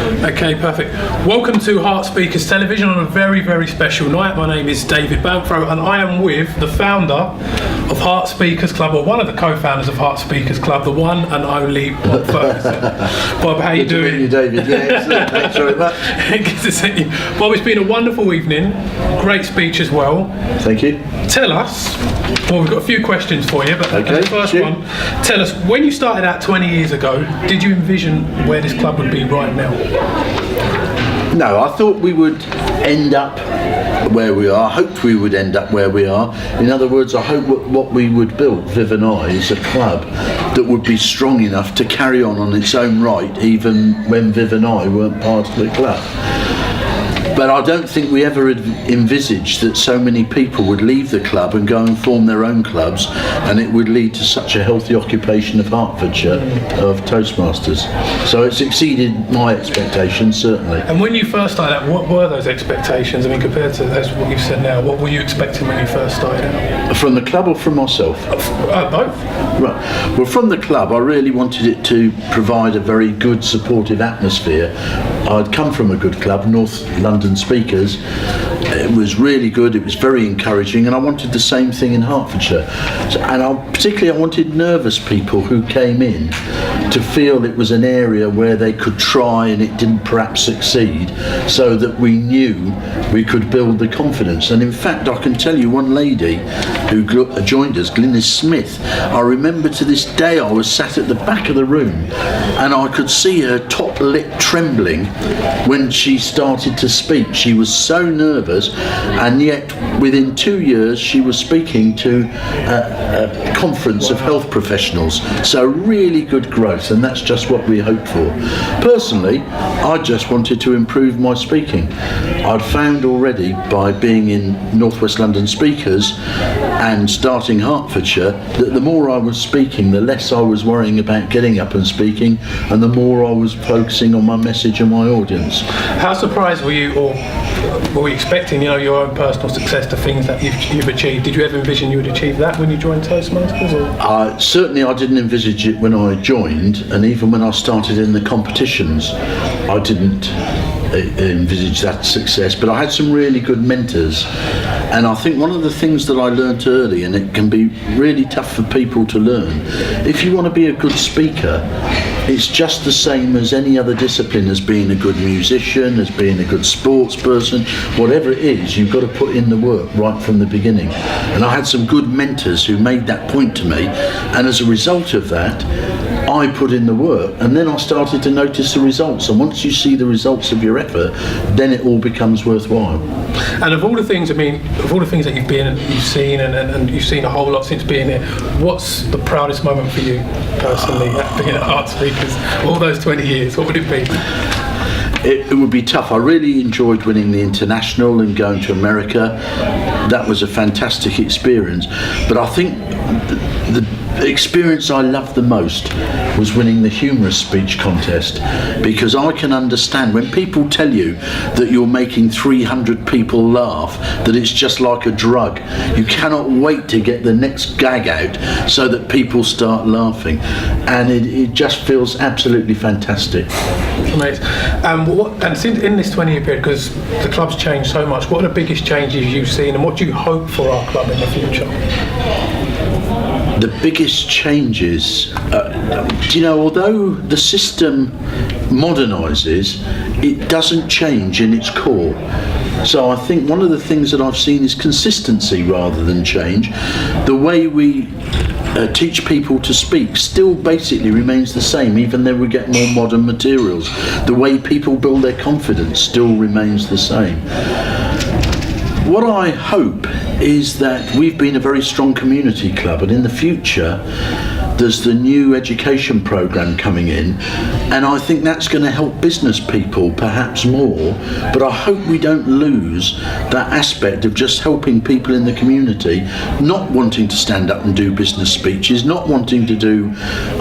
Okay, perfect. Welcome to Heart Speakers Television on a very, very special night. My name is David Banfro and I am with the founder of Heart Speakers Club, or one of the co-founders of Heart Speakers Club, the one and only Bob Ferguson. Bob, how you doing? Good to meet you, David. Yeah, excellent. Thanks very much. Good to see you. Bob, it's been a wonderful evening. Great speech as well. Thank you. Tell us, well, we've got a few questions for you, but okay, the first one, tell us, when you started out 20 years ago, did you envision where this club would be right now? No, I thought we would end up where we are. I hoped we would end up where we are. In other words, I hope what we would build, Viv and I, is a club that would be strong enough to carry on its own right, even when Viv and I weren't part of the club. But I don't think we ever envisaged that so many people would leave the club and go and form their own clubs, and it would lead to such a healthy occupation of Hertfordshire, of Toastmasters. So it's exceeded my expectations, certainly. And when you first started out, what were those expectations? I mean, compared to what you've said now, what were you expecting when you first started out? From the club or from myself? Both. Right. Well, from the club, I really wanted it to provide a very good, supportive atmosphere. I'd come from a good club, North London Speakers. It was really good, it was very encouraging, and I wanted the same thing in Hertfordshire. Particularly I wanted nervous people who came in to feel it was an area where they could try and it didn't perhaps succeed, so that we knew we could build the confidence. And in fact, I can tell you one lady who joined us, Glynis Smith, I remember to this day I was sat at the back of the room and I could see her top lip trembling when she started to speak. She was so nervous, and yet within 2 years she was speaking to a conference of health professionals. So really good growth, and that's just what we hoped for. Personally, I just wanted to improve my speaking. I'd found already by being in North West London Speakers and starting Hertfordshire that the more I was speaking, the less I was worrying about getting up and speaking, and the more I was focusing on my message and my audience. How surprised were you, or were you expecting, your own personal success, the things that you've achieved? Did you ever envision you would achieve that when you joined Toastmasters? Or? Certainly I didn't envisage it when I joined, and even when I started in the competitions, I didn't envisage that success. But I had some really good mentors, and I think one of the things that I learnt early, and it can be really tough for people to learn, if you want to be a good speaker, it's just the same as any other discipline, as being a good musician, as being a good sports person, whatever it is, you've got to put in the work right from the beginning. And I had some good mentors who made that point to me, and as a result of that, I put in the work, and then I started to notice the results. And once you see the results of your effort, then it all becomes worthwhile. And of all the things, that you've been and you've seen, and you've seen a whole lot since being here, what's the proudest moment for you personally, being at Heart Speakers, all those 20 years? What would it be? It would be tough. I really enjoyed winning the international and going to America. That was a fantastic experience. But I think the experience I loved the most was winning the humorous speech contest, because I can understand when people tell you that you're making 300 people laugh, that it's just like a drug. You cannot wait to get the next gag out so that people start laughing, and it just feels absolutely fantastic. Amazing. And since in this 20-year period, because the club's changed so much, what are the biggest changes you've seen, and what do you hope for our club in the future? The biggest changes, although the system modernises, it doesn't change in its core. So I think one of the things that I've seen is consistency rather than change. The way we teach people to speak still basically remains the same, even though we get more modern materials. The way people build their confidence still remains the same. What I hope is that we've been a very strong community club, and in the future there's the new education programme coming in, and I think that's going to help business people perhaps more, but I hope we don't lose that aspect of just helping people in the community, not wanting to stand up and do business speeches, not wanting to do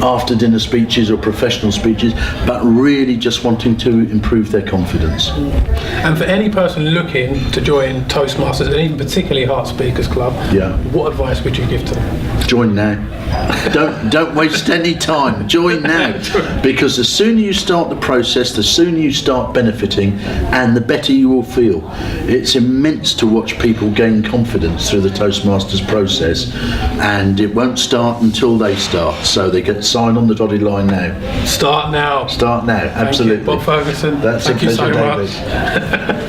after dinner speeches or professional speeches, but really just wanting to improve their confidence. And for any person looking to join Toastmasters, and even particularly Heart Speakers Club, what advice would you give to them? Join now. Don't waste any time. Join now, because the sooner you start the process, the sooner you start benefiting, and the better you will feel. It's immense to watch people gain confidence through the Toastmasters process, and it won't start until they start. So they get signed on the dotted line now. Start now. Start now. Absolutely. Thank you, Bob Ferguson. That's Thank a pleasure, you so David. much.